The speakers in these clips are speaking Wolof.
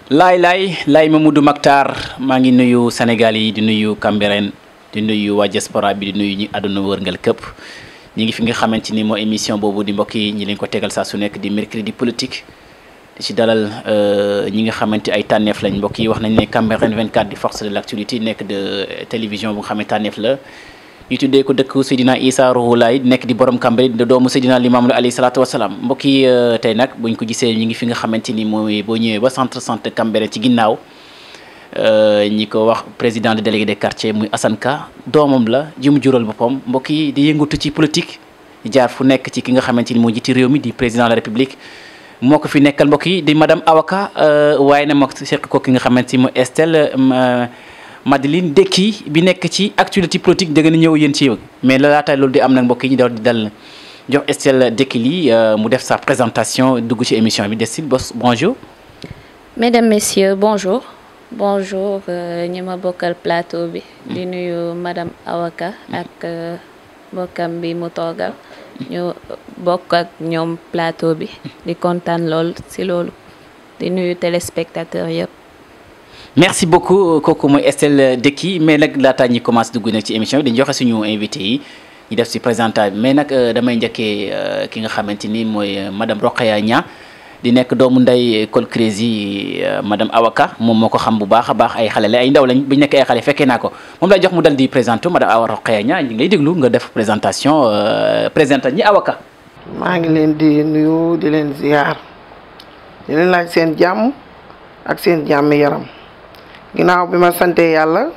Laay Mamadou Mactar maa ngi nuyu Sénégal yi di nuyu Cambérène di nuyu waa diaspora bi di nuyu ñi àdduna wërngal këpp ñi ngi fi nga xamante ni moo émission boobu di mbokk yi ñi leen ko tegal saa su nekk di mercredi politique di ci dalal ñi nga xamante ay tànneef lañ mbokk yi wax nañ ne Cambérène 24 di force de l'actualité nekk de télévision bu nga xam ne tànneef la ñu tuddee ko dëkk Seydina Issa Rouhou Laye nekk di borom Cambérène di doomu Seydina Limamou alayhi salaatu wasalaam mbokk yi tey nag buñ ko gisee ñi ngi fi nga xamante ni mooy boo ñëwee ba centre Cambérène ci ginnaaw ñi ko wax président de délégué des quartiers muy Assane Ka doomam la ji mu jural boppam mbokk yi di yëngatu ci politique jaar fu nekk ci ki nga xamante ni moo jiiti réew mi di président de la république moo ko fi nekkal mbokk yi di madame Awa Ka waaye na moo seq ko ki nga xamante ni mooy Estelle Madeline Dekki bi nekk ci actualité politique dëgg na ñëw yéen ci yow mais laata loolu di am nag mbokk yi ñu daw di dal jox Estelle Dekki lii mu def sa présentation dugg ci émission bi Estelle bonjour. Mesdames, Messieurs, bonjour. Bonjour ñi ma bokkal plateau bi di nuyu madame Awa Ka ak bokkam bi mu toogal ñu bokk ak ñoom plateau bi di kontaan lool ci loolu di nuyu téléspectateurs yëpp. merci beaucoup kooku mooy Estelle Dekki mais nag laataa ñi commencé dugg nag ci émission bi dañu joxe suñu invité yi ñu def ci présentation mais nag damay njëkkee ki nga xamante ni mooy madame Rokhaya Niang di nekk doomu nday école Crési madame Awa Ka moom moo ko xam bu baax a baax ay xale la ay ndaw lañ bu ñu nekk ay xale fekkee naa ko moom lay jox mu dal di présenté madame Awa Rokhaya Niang ñu ngi lay déglu nga def présentation présenté ñi Awa Ka. maa ngi leen di nuyu di leen ziar di leen laaj seen jàmm ak seen jàmm yaram. ginnaaw bi ma sante yàlla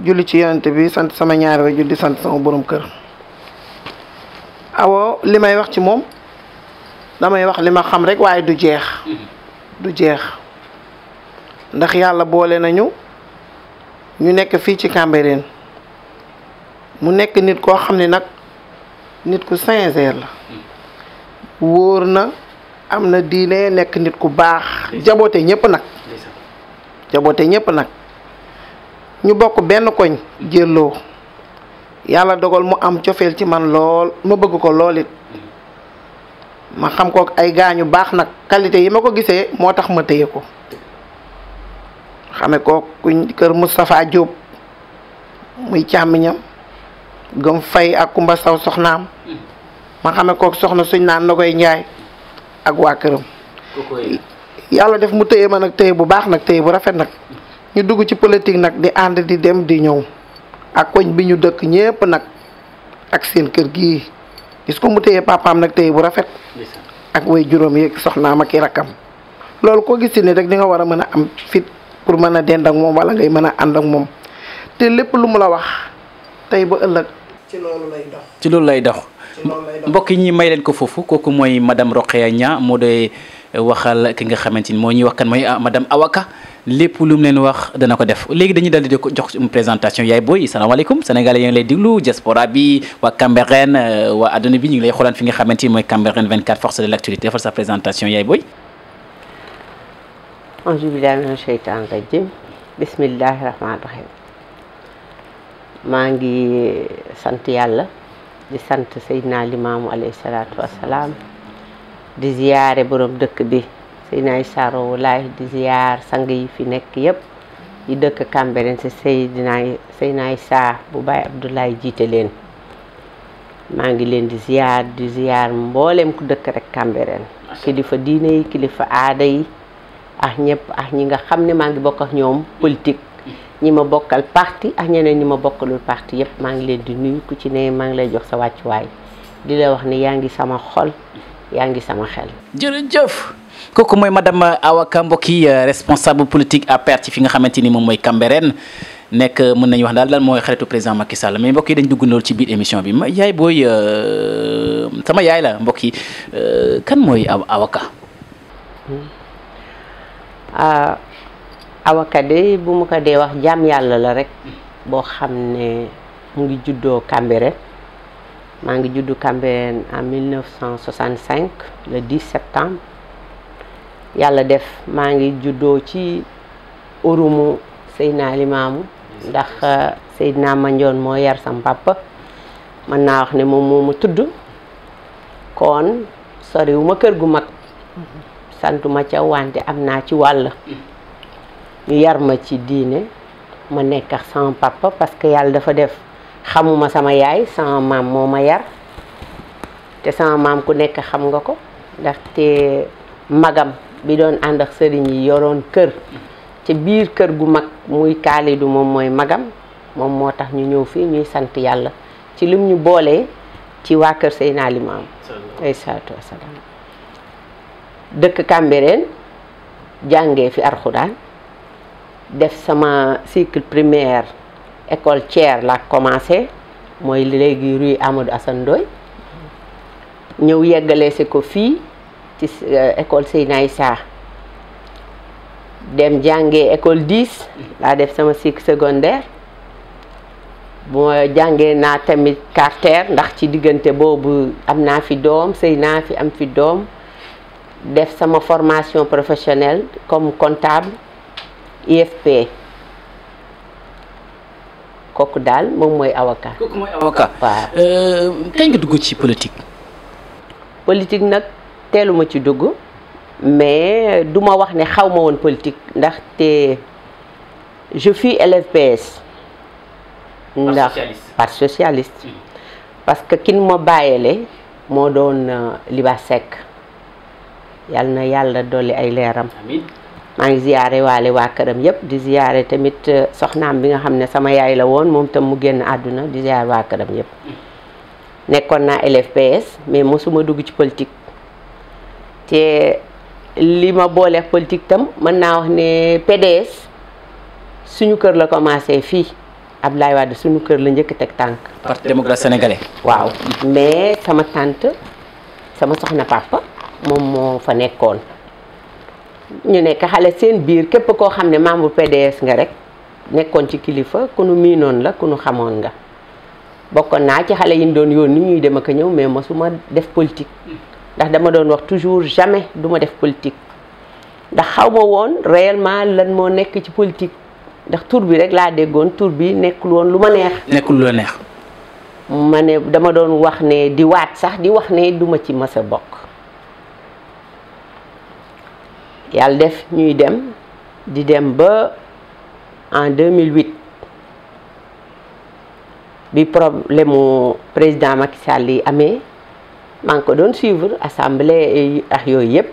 julli ci yonent bi sant sama ñaari waajur di sant sama borom kër Awa li may wax ci moom damay wax li ma xam rek waaye du jeex ndax yàlla boole nañu ñu nekk fii ci Cambérène mu nekk nit koo xam ne nag nit ku sincère la wóor na am na diine nekk nit ku baax jaboote ñépp nag ñu bokk benn koñ jëlloo yàlla dogal mu am cofeel ci man lool ma bëgg ko lool it ma xam ko ay gaañu baax nag qualité yi ma ko gisee moo tax ma téye ko xame ko kuñ kër Moustapha Diop muy càmmiñam gëm fay ak Kumba Saw soxnaam ma xame ko soxna suñ naan na koy njaay ak waa këram yàlla def mu téye ma nag téye bu baax nag téye bu rafet nag ñu dugg ci politique nag di ànd di dem di ñëw ak koñ bi ñu dëkk ñépp nag ak seen kër gii gis ko mu téye papaam nag téye bu rafet ak way juróom yi soxnaam ak i rakkam loolu ko gis ni rek di nga war a mën a am fit pour mën a dend ak moom wala ngay mën a ànd ak moom te lépp lu mu la wax tey ba ëllëg ci loolu lay dox mbokk yi ñi may leen ko foofu kooku mooy madame Rokhaya Niang moo doy waxal ki nga xamante ni moo ñuy wax kan mooy madame Awa Ka lépp lu mu leen wax dana ko def léegi dañuy dal di ko jox une présentation yaay booy salaamaaleykum sénégalais yi ngi lay déglu diaspora bi waa Cambérène waa adduna bi ñu ngi lay xoolaan fi nga xamante ni mooy Cambérène 24 force de l'actualité defal sa présentation yaay booy. auzu billaahi mina sheytaani rajiim bismillaahi rahmaani rahiim maa ngi sant yàlla di sant Seydina Limaamu alayhi salaatu wassalaam di ziyaare borom dëkk bi Seydina Issa Rouhou Laye di ziyaar sang yi fi nekk yëpp yi dëkk Cambérène si Seydina Issa bu Baye Abdoulaye jiite leen maa ngi leen di ziyaar mboolem ku dëkk rek Cambérène kilifa diine yi kilifa aada yi ak ñëpp ak ñi nga xam ne maa ngi bokk ak ñoom politique ñi ma bokkal parti ak ñeneen ñi ma bokkalul parti yëpp maa ngi leen di nuyu ku ci ne maa ngi lay jox sa wàccuwaay di la wax ni yaa ngi sama xol yaa ngi sama xel. jërëjëf kooku mooy madame Awa Ka mbokk yi responsable politique APR ci fi nga xamante ni moom mooy Cambérène nekk mën nañu wax daal lan mooy xaritu président Macky Sall mais mbokk yi dañ dugg lool ci biir émission bi yaay booy sama yaay la mbokk yi kan mooy Awa Ka. Awa Ka de bu ma ko dee wax jaam yàlla la rek boo xam ne mu ngi juddoo Cambérène maa ngi juddu Cambérène en 1965 le 10 septembre yàlla def maa ngi juddoo ci urumu Seydina Limaamu ndax Seydina Mandione moo yar sam papa mën naa wax ne moom moo ma tudd kon soriwuma kër gu mag santuma ca wante am naa ci wàll ñu yar ma ci diine ma nekk ak sama papa parce que yàlla dafa def xamuma sama yaay sama maam moo ma yar te sama maam ku nekk xam nga ko ndaxte magam bi doon ànd ak sëriñ yi yoroon kër ci biir kër gu mag muy Kaalidu moom mooy magam moom moo tax ñu ñëw fii ñuy sant yàlla ci lim ñu boolee ci waa kër Seydina Limaamu alayhi salaatu wa salaam dëkk Cambérène jàngee fi alxuraan def sama cycle primaire école Thiers la commencé mooy léegi rue Amadou Assane Ndoye ñëw yeggalee si ko fii ci école Seydina Issa dem jàngee école 10 laa def sama cycle secondaire bu ma jàngee naa tamit Carter ndax ci diggante boobu am naa fi doom sëy naa fi am fi doom def sama formation professionnelle comme comptable IFP kooku daal moom mooy Awa Ka. kooku mooy Awa Ka. waaw kañ nga dugg ci politique. politique nag teeluma ci dugg mais du ma wax ne xaw ma woon politique ndaxte je suis élève PS. ndax parti socialiste. parce que kin ma bàyyele moo doon Liba Seck yàlla na yàlla dolli ay leeram. amiin. maa ngi ziyaare waale waa këram yëpp di ziyaare tamit soxnaam bi nga xam ne sama yaay la woon moom tam mu génn àdduna di ziyaare waa këram yëpp. nekkoon naa élève PS mais mosuma dugg ci politique te li ma booleeg politique tam mën naa wax ne PDS suñu kër la commencé fii Abdoulaye Wade suñu kër la njëkk teg tànk. parti démocrate sénégalais. waaw mais sama tante sama soxna papa moom moo fa nekkoon. ñu nekk xale seen biir képp koo xam ne membre PDS nga rek nekkoon ci kilifa ku nu miinoon la ku nu xamoon nga bokkoon naa ci xale yi ñu doon yónni ñuy dem ak a ñëw mais mosuma def politique ndax dama doon wax toujours jamais du ma def politique ndax xaw ma woon réellement lan moo nekk ci politique ndax tur bi rek laa déggoon tur bi nekkul woon lu ma neex. nekkul lu la neex. ma ne dama doon wax ne di waat sax di wax ne duma ci mës a bokk. yàlla def ñuy dem di dem ba en 2008 bi problème mu président Macky Sall yi amee maa ngi ko doon suivre assemblée ak yooyu yëpp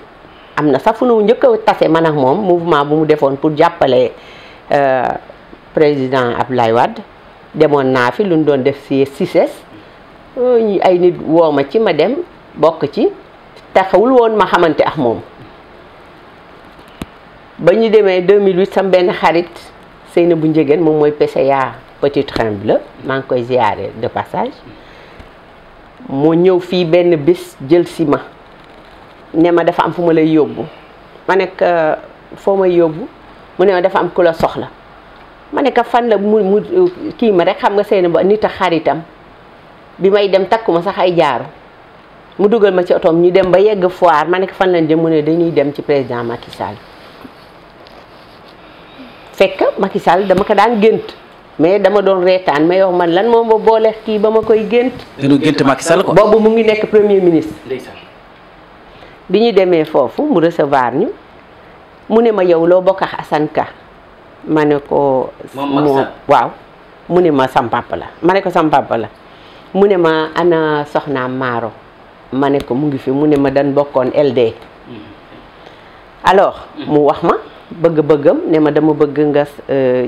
am na sax fu nu njëkk a tase man ak moom mouvement bu mu defoon pour jàppale président Abdoulaye Wade demoon naa fi lu ñu doon def si CICES ay nit woo ma ci ma dem bokk ci taxawul woon ma xamante ak moom. ba ñu demee 2008 sam benn xarit Seynabou Ndiéguène moom mooy PCA Petit Tremble maa ngi koy ziyaare de passage moo ñëw fii benn bés jël si ma ne ma dafa am fu ma lay yóbbu ma nekk foo may yóbbu mu ne ma dafa am ku la soxla ma nekk fan la mu kii ma rek xam nga Seynabou nit a xaritam bi may dem takkuma sax ay jaaru mu dugal ma ci otoom ñu dem ba yegg foire ma nekk fan lañ jëm mu ne dañuy dem ci président Macky Sall. fekk Macky Sall dama ko daan gént mais dama doon reetaan mais yow man lan moo ma boole kii ba ma koy gént. dinu gént Macky Sall ko. boobu mu ngi nekk premier ministre. ndeysaan. bi ñu demee foofu mu recevoir ñu mu ne ma yow loo bokk ak Assane Ka ma ne ko. moom waaw mu ne ma sam papa la ma ne ko sam papa la mu ne ma ana soxnaam Maaro ma ne ko mu ngi fi mu ne ma dan bokkoon LD. alors mu wax ma. bëgg-bëggam ne ma dama bëgg nga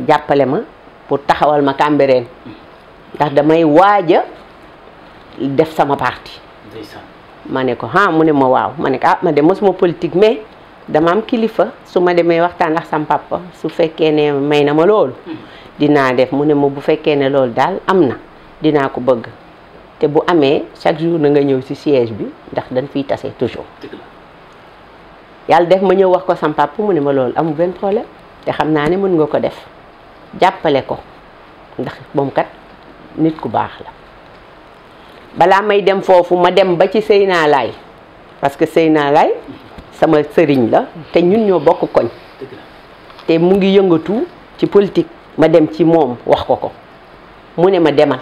jàppale ma pour taxawal ma Cambérène ndax damay waaj a def sama parti ma ne ko mu ne ma waaw ma ne ko ma de mosuma politique mais dama am kilifa su ma demee waxtaan ak sam papa su fekkee ne may na ma loolu dinaa def mu ne ma bu fekkee ne loolu daal am na dinaa ko bëgg te bu amee chaque jour na nga ñëw ci siège bi ndax dañ fiy tase toujours yàlla def ma ñëw wax ko sam papa mu ne ma loolu amul benn problème te xam naa ne mën nga ko def jàppale ko ndax moom kat nit ku baax la balaa may dem foofu ma dem ba ci Seyna Laay parce que Seyna Laay sama sëriñ la te ñun ñoo bokk koñ te mu ngi yëngatu ci politique ma dem ci moom wax ko mu ne ma demal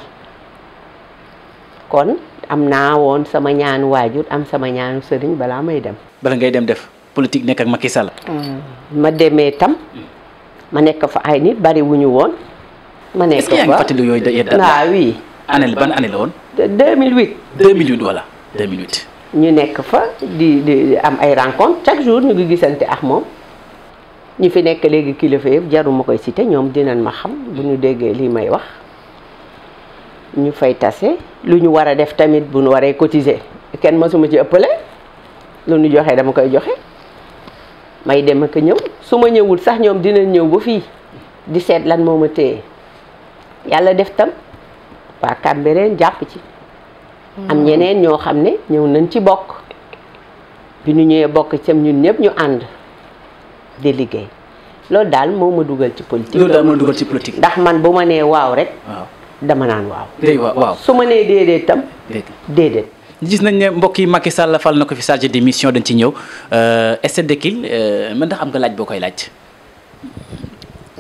kon am naa woon sama ñaanu waajur am sama ñaanu sëriñ balaa may dem. bala ngay dem def politique nekk ak Macky Sall. ma demee tam ma nekk fa ay nit bari wuñu woon. ma nekk fa est-ce que yaa ngi fàttali yooyu oui. année ban année la woon. 2008. 2008 voilà 2008. ñu nekk fa di am ay rencontre chaque jour ñu ngi gisante ak moom ñu fi nekk léegi kilifa yëpp jaruma koy cité ñoom dinañ ma xam bu ñu déggee lii may wax ñu fay tase lu ñu war a def tamit bu ñu waree cotiser kenn mësuma ci ëppale lu ñu joxe dama koy joxe may dem ak ñëw su ma ñëwul sax ñoom dinañ ñëw ba fii di seet lan moo ma téye yàlla def tam waa Cambérène jàpp ci. am ñeneen ñoo xam ne ñëw nañ ci bokk bi ñu ñëwee bokk cam ñun ñëpp ñu ànd di liggéey loolu daal moo ma dugal ci politique. loolu daal moo dugal ci politique. ndax man bu ma nee waaw rek. waaw dama naan waaw. day waaw su ma nee déedéet tam. déedéet. gis nañ ne mbokk yi Macky Sall fal na ko fi chargé de mission dañ ci ñëw Esther Dekil man ndax am nga laaj boo koy laaj.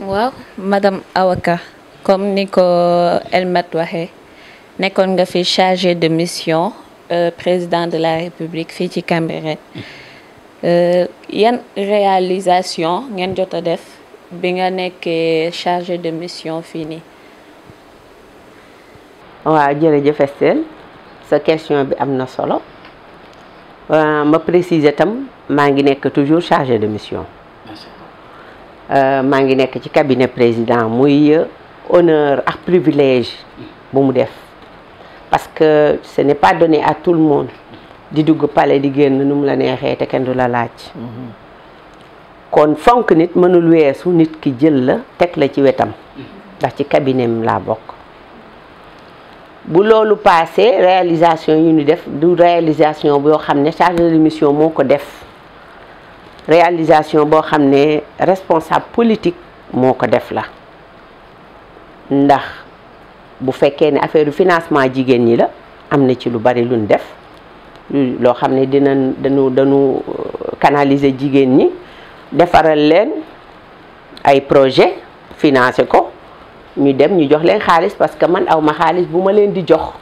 waaw madame Awaka comme ni ko Elmat waxee. nekkoon nga fi chargé de mission président de la République fii ci Cambérène yan réalisation ngeen jot a def bi nga nekkee chargé de mission fii nii. waaw jërëjëf Estelle sa question bi am na solo ma préciser tam maa ngi nekk toujours chargé de mission maa ngi nekk ci cabinet président muy honneur ak privilège bu mu def. parce que ce n'est pas donné à tout le monde di dugg palais di génn nu mu la neexee te kenn du la laaj kon fonk nit mënul weesu nit ki jël la teg la ci wetam ndax ci cabinet laa bokk bu loolu passé réalisation yu ñu def du réalisation boo xam ne chargé de mission moo ko def réalisation boo xam ne responsable politique moo ko def la ndax bu fekkee ne affaire financement jigéen ñi la am na ci lu bari luñ def loo xam ne dañu canaliser jigéen ñi defaral leen ay projet financé ko ñu dem ñu jox leen xaalis parce que man aw ma xaalis bu ma leen di jox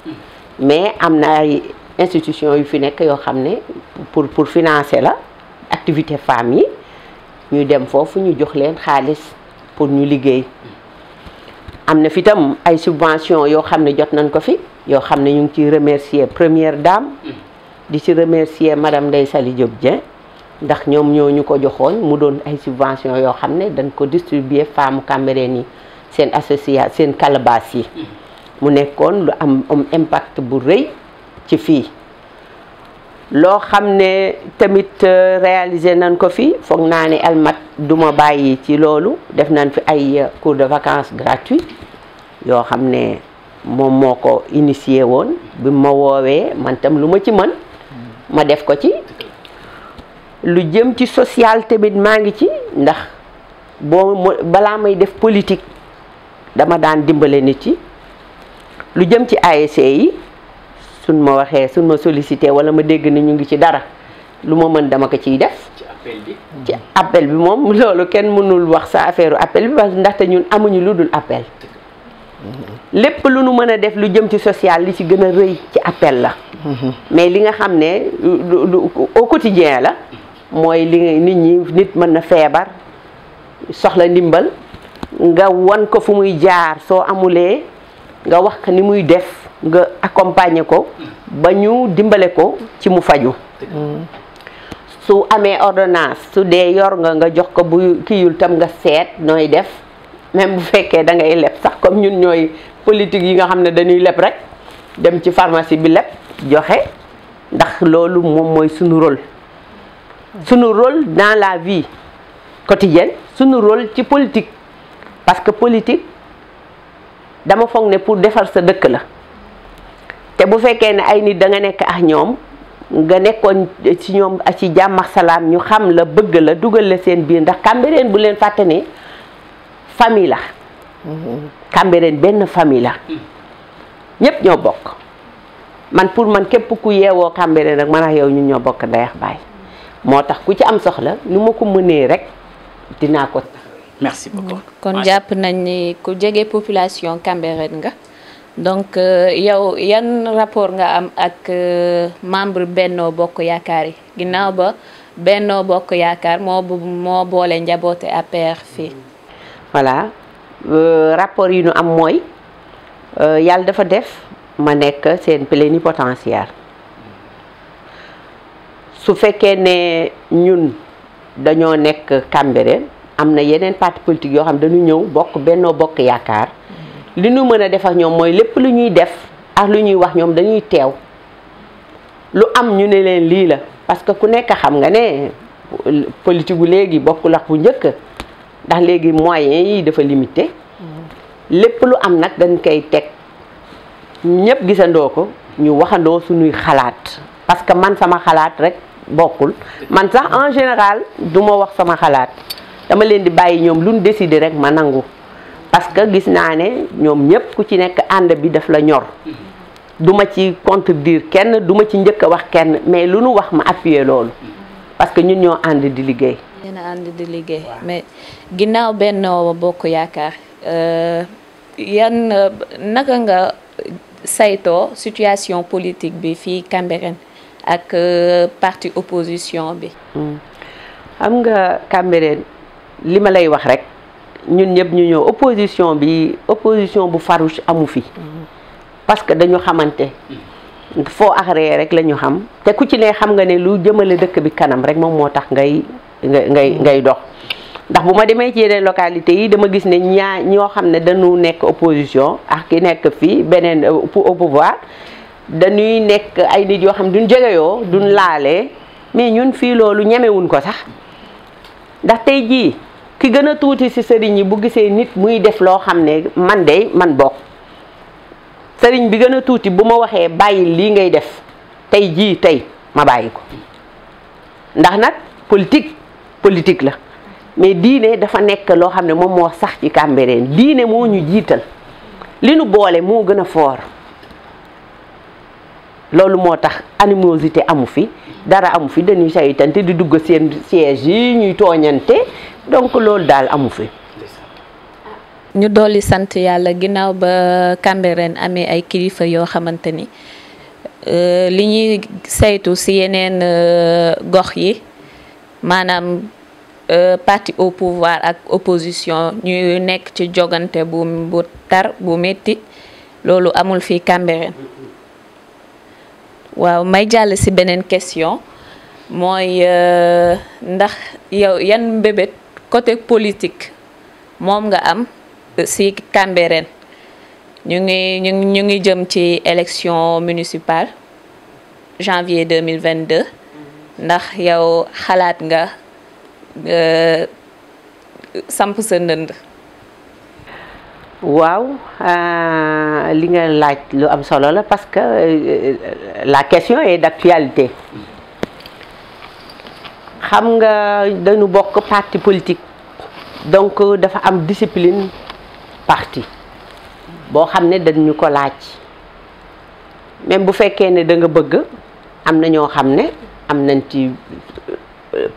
mais am na ay institution yu fi nekk yoo xam ne pour financer la activité femmes yi ñu dem foofu ñu jox leen xaalis pour ñu liggéey. am na fi tam ay subvention yoo xam ne jot nañ ko fi yoo xam ne ñu ngi ciy remercier première dame di ci remercier madame Ndeye Saly Diop Dieng ndax ñoom ñoo ñu ko joxoon mu doon ay subvention yoo xam ne dañ ko distribuer femme Cambérène yi seen association seen calebasse yi mu nekkoon lu am impact bu rëy ci fii loo xam ne tamit réalisé nañ ko fi foog naa ne Elmat duma bàyyi ci loolu def nañ fi ay cours de vacances gratuits yoo xam ne moom moo ko initié woon bi ma woowee man tam lu ma ci mën ma def ko ci lu jëm ci social tamit maa ngi ci ndax balaa may def politique dama daan dimbale nit yi lu jëm ci ASC yi suñ ma waxee suñ ma sollicité wala ma dégg ni ñu ngi ci dara lu ma mën dama ko ciy def ci appel bi moom loolu kenn mënul wax sa affaire appel bi parce que ndaxte ñun amuñu lu dul appel lépp lu nu mën a def lu jëm ci social li ci gën a rëy ci appel la mais li nga xam ne au quotidien la mooy li nit mën na feebar soxla ndimbal nga wan ko fu muy jaar soo amulee nga wax ko ni muy def nga accompagner ko ba ñu dimbale ko ci mu faju su amee ordonnance su dee yor nga jox ko bu kiyul tam nga seet nooy def même bu fekkee da ngay leb sax comme ñun ñooy politique yi nga xam ne dañuy leb rek dem ci pharmacie bi leb joxe ndax loolu moom mooy sunu rôle dans la vie quotidienne, sunu rôle ci politique, parce que politique dama foog ne pour defar sa dëkk la te bu fekkee ne ay nit da nga nekk ak ñoom nga nekkoon ci ñoom ci jàmm ak salaam ñu xam la bëgg la dugal la seen biir, ndax Cambérène bu leen fàtte ne famille la. Cambérène benn famille la ñëpp ñoo bokk. man pour man képp ku yeewoo Cambérène rek man ak yow ñun ñoo bokk ndey ak baay moo tax ku ci am soxla nu ma ko mënee rek dinaa ko. merci beaucoup. kon jàpp nañ ni ku jege population Cambérène nga donc yow yan rapport nga am ak membre Benno Bokk Yaakaar yi ginnaaw ba Benno Bokk Yaakaar moo boole njaboote APR fii. voilà rapport yi ñu am mooy yàlla dafa def ma nekk seen plénipotentiaire su fekkee ne ñun dañoo nekk Cambérène am na yeneen parti politique yoo xam dañu ñëw bokk Benno Bokk Yaakaar li ñu mën a def ak ñoom mooy lépp lu ñuy def ak lu ñuy wax ñoom dañuy teew lu am ñu ne leen lii la parce que ku nekk xam nga ne politique bu léegi bokkul ak bu njëkk ndax léegi moyens yi dafa limité lépp lu am nag dañ koy teg ñëpp gisandoo ko ñu waxandoo suñuy xalaat parce que man sama xalaat rek bokkul man sax en général du ma wax sama xalaat dama leen di bàyyi ñoom lu ñu décider rek ma nangu parce que gis naa ne ñoom ñëpp ku ci nekk ànd bi daf la ñor duma ci contredire kenn duma ci njëkk a wax kenn mais lu nu wax ma appuyer loolu parce que ñun ñoo ànd di liggéey. yéen a ànd di liggéey mais ginnaaw Benno Bokk Yaakaar yan naka nga saytoo situation politique bi fii Cambérène ak parti opposition bi. xam nga Cambérène li ma lay wax rek ñun ñëpp ñu ñëw opposition bu farouche amu fi. parce que dañu xamante foo axaree rek la ñu xam te ku ci ne xam nga ne lu jëmale dëkk bi kanam rek moom moo tax ngay dox ndax bu ma demee ci yeneen localités yi dama gis ne ñoo xam ne dañu nekk opposition ak ki nekk fii beneen au pouvoir dañuy nekk ay nit yoo xam duñ jegeyoo duñ laalee mais ñun fii loolu ñemewuñ ko sax ndax tey jii ki gën a tuuti ci sëriñ yi bu gisee nit muy def loo xam ne man bokk sëriñ bi gën a tuuti bu ma waxee bàyyi lii ngay def tey ma bàyyi ko ndax nag politique la mais diine dafa nekk loo xam ne moom moo sax ci Cambérène diine moo ñu jiital li nu boole moo gën a foor loolu moo tax animosité amu fi dara amu fi dañuy saytante di dugg seen siège yi ñuy tooñante donc loolu daal amu fi. ñu dolli sant yàlla ginnaaw ba Cambérène amee ay kilifa yoo xamante ni li ñuy saytu ci yeneen gox yi maanaam parti au pouvoir ak opposition ñu nekk ci jogante bu tar bu metti loolu amul fii Cambérène. waaw may jàll ci beneen question mooy ndax yow yan mbébét côté politique moom nga am ci Cambérène ñu ngi jëm ci élection municipale janvier 2022 ndax yow xalaat nga samp sa ndënd. waaw li nga laaj lu am solo la parce que la question est d'actualité xam nga dañu bokk parti politique donc dafa am discipline parti boo xam ne dañu ko laaj même bu fekkee ne da nga bëgg am na ñoo xam ne am nañ ci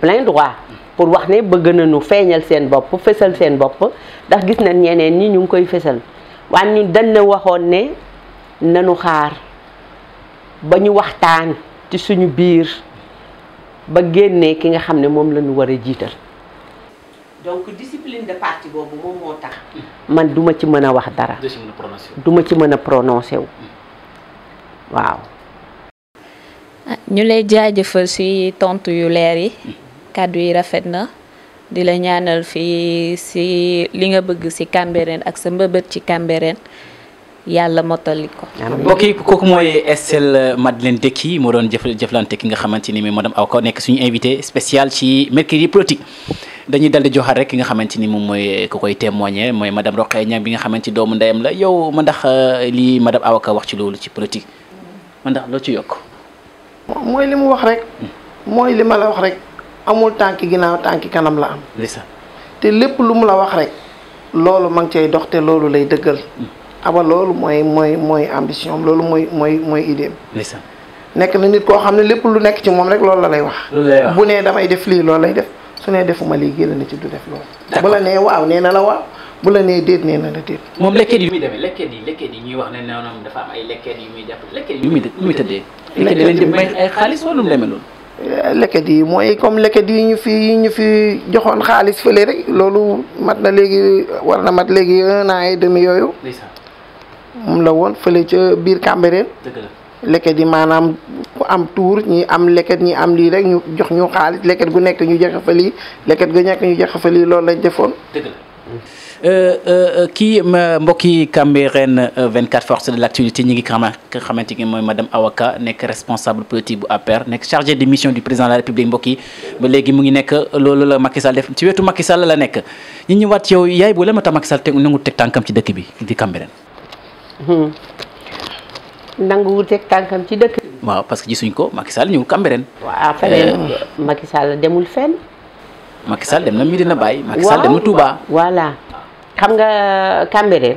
plein droit pour wax ne bëgg nañu feeñal seen bopp fësal seen bopp ndax gis nañ ñeneen ñi ñu ngi koy fësal waaye ñun dañ na waxoon ne nanu xaar ba ñu waxtaan ci suñu biir ba génnee ki nga xam ne moom la ñu war a jiital. donc discipline de parti boobu moom moo tax man duma ci mën a wax dara duma ci mën a prononcé wu waaw. ñu lay jaajëfal ci tontu yu leer yi. kàddu yi rafet na di la ñaanal fii ci li nga bëgg ci Cambérène ak sa mbëbët ci Cambérène yàlla mottali ko. mbokk yi kooku mooy Estelle Madeleine Decky moo doon jëflante ki nga xamante ni madame Awa Ka nekk suñu invité spécial ci Mercredi Politique. dañuy dal di joxaat rek ki nga xamante ni moom mooy ku koy témoigner mooy madame Rokhaya Niang bi nga xamante ni doomu ndeyam la yow ma ndax lii madame Awa Ka wax ci loolu ci politique ma ndax loo ci yokk. mooy li mu wax rek. mooy li ma la wax rek amul tànki ginnaaw tànki kanam la am. te lépp lu mu la wax rek loolu ma ngi cay dox te loolu lay dëggal. aba loolu mooy ambition loolu mooy idée nekk na nit koo xam ne lépp lu nekk ci moom rek loolu la lay wax. bu nee damay def lii loolu lay def su nee defuma lii génn na ci du def loolu. bu la nee waaw nee na la waaw bu la nee déet nee na la déet. moom lekket yi muy demee lekket yi ñuy wax ne noonu dafa am ay lekket yu muy def lekket yi lu muy tëddee. lekket yi leen di may ay xaalis wala mu demee loolu. lekket yi mooy comme lekket yi ñu fi joxoon xaalis fële rek loolu mat na léegi war na mat léegi 1 an et demi yooyu. moom la woon fële ca biir Cambérène. dëgg la lekket yi maanaam ku am tuur ñi am lekket ñi am lii rek ñu jox ñu xaalis lekket gu nekk ñu joxe fa lii lekket gu nekk ñu joxe fa lii loolu lañ defoon. dëgg la kii mbokki Cambérène 24 forces de l'actualité ñi ngi xamante ni mooy madame Awa Ka nekk responsable politique bu APR nekk chargé de mission du président de la République mbokk yi ba léegi mu ngi nekk loolu la Macky Sall def ci wetu Macky Sall la nekk ñi ñëwaat yow yaay boo la ma tax Macky Sall nangu teg tànkam ci dëkk bi di Cambérène. nanguwul teg tànkam ci dëkk. waaw parce que gisuñ ko Macky Sall ñëw Cambérène. waaw feneen Macky Sall demul fenn. Macky Sall dem na Medina Baye. Macky Sall dem na Touba. voilà xam nga Cambérène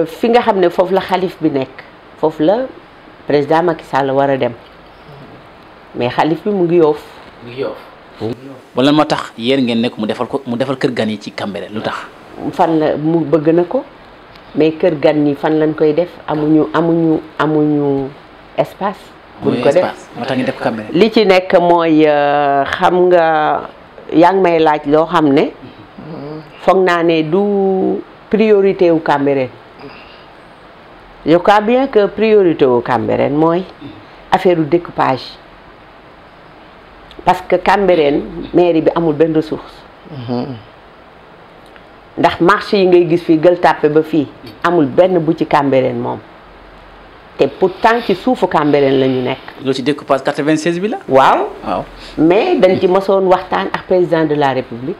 fi nga xam ne foofu la xalif bi nekk foofu la président Macky Sall war a dem mais xalif bi mu ngi Yoff. mu ngi Yoff. wala moo tax yéen ngeen nekk mu defal kër gan yi ci Cambérène lu tax. fan la mu bëgg na ko. mais kër gan ñi fan lañ koy def amuñu espace. buñ ko def moo tax ñu def Cambérène. li ci nekk mooy xam nga yaa ngi may laaj loo xam ne foog naa ne du priorité wu Cambérène je crois bien que priorité wu Cambérène mooy affaire u découpage parce que Cambérène mairie bi amul benn ressource. ndax marché yi ngay gis fii Gueule Tapée ba fii amul benn bu ci Cambérène moom te pourtant ci suufu Cambérène la ñu nekk. loolu ci découpage 96 bi la. waaw mais dañ ci mosoon waxtaan ak président de la République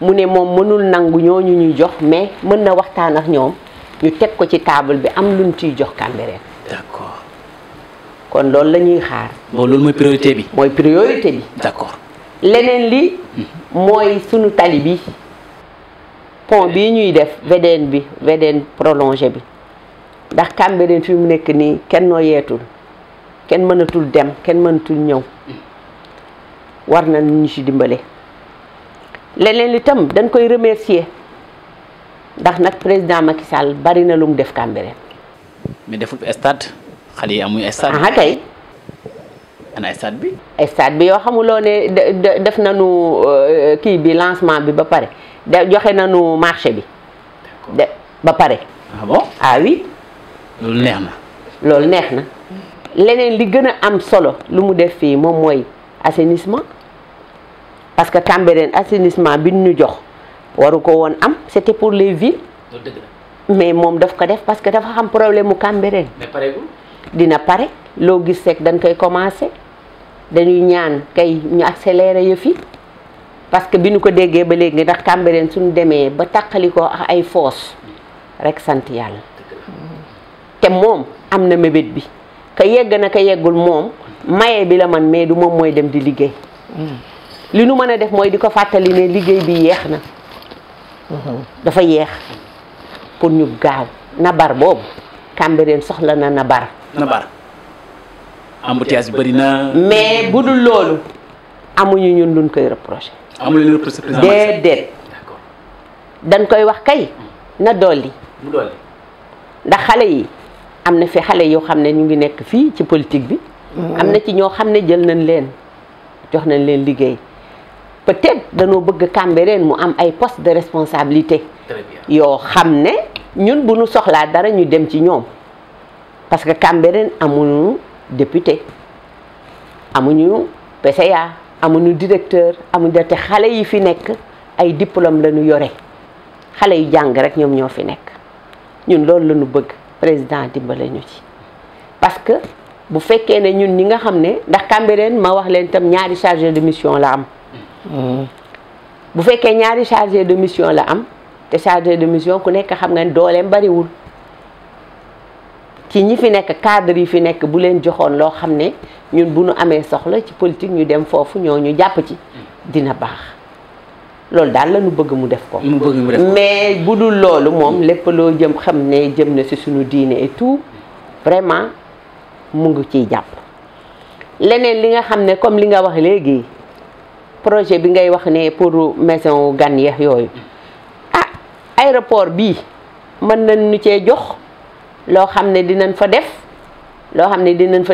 mu ne moom mënul nangu ñooñu ñuy jox mais mën na waxtaan ak ñoom ñu teg ko ci table bi am luñ ciy jox Cambérène. d'accord. kon loolu la ñuy xaar. bon loolu mooy priorité bi. mooy priorité bi. d'accord. leneen li mooy sunu tali bi. pont bii ñuy def VDN prolongé bi ndax Cambérène fi mu nekk nii kenn noo yeetul kenn mënatul dem kenn mënatul ñëw war na ñu ci dimbale leneen li tam dañ koy remercier ndax nag président Macky Sall bari na lu mu def Cambérène. mais deful stade xale yi amuñu stade. ah kay. ana stade bi. stade bi yoo xamuloo ne def nañu kii bi lancement bi ba pare. joxe nañu marché bi ba pare. ah bon ah oui. loolu neex na. loolu neex na leneen li gën a am solo lu mu def fii moom mooy assainissement parce que Cambérène assainissement bi ñu jox waru ko woon am c'était pour les villes. loolu dëgg la. mais moom daf ko def parce que dafa xam problème mu Cambérène. mais pareegul. dina pare loo gis rek dañ koy commencer dañuy ñaan kay ñu accélérer yëf yi parce que bi ñu ko déggee ba léegi ndax Cambérène suñu demee ba tàqali ko ak ay foos rek sant yàlla te moom am na mébét bi ka yegg na ka yeggul moom maye bi la man mais du moom mooy dem di liggéey li nu mën a def mooy di ko fàttali ne liggéey bi yeex na dafa yeex pour ñu gaaw nabar boobu Cambérène soxla na nabar embouteillage bi bëri na. mais bu dul loolu amuñu ñun luñ koy reproché. amul lu reproché président déedéet. d'accord. dañ koy wax kay na dolli. mu dolli. ndax xale yi am na fi xale yoo xam ne ñu ngi nekk fii ci politique bi. am na ci ñoo xam ne jël nañ leen jox nañ leen liggéey peut-être dañoo bëgg Cambérène mu am ay poste de responsabilité. très bien. yoo xam ne ñun bu ñu soxlaa dara ñu dem ci ñoom parce que Cambérène amuñu député amuñu PCA amuñu directeur amuñu te xale yi fi nekk ay diplôme la ñu yore xale yu jàng rek ñoom ñoo fi nekk ñun loolu la ñu bëgg président dimbale ñu ci parce que bu fekkee ne ñun ñi nga xam ne ndax Cambérène ma wax leen tam ñaari chargé de mission la am bu fekkee ñaari chargé de mission la am te chargé de mission ku nekk xam nga ne dooleem bariwul ci ñi fi nekk cadre yi fi nekk bu leen joxoon loo xam ne ñun bu ñu amee soxla ci politique ñu dem foofu ñooñu jàpp ci dina baax loolu daal la ñu bëgg mu def ko mais bu dul loolu moom lépp loo jëm xam ne jëm na ci suñu diine et tout vraiment mu ngi ciy jàpp leneen li nga xam ne comme li nga wax léegi projet bi ngay wax ne pour maison gan yeex yooyu aéroport bii mën nañ ñu cee jox loo xam ne dinañ fa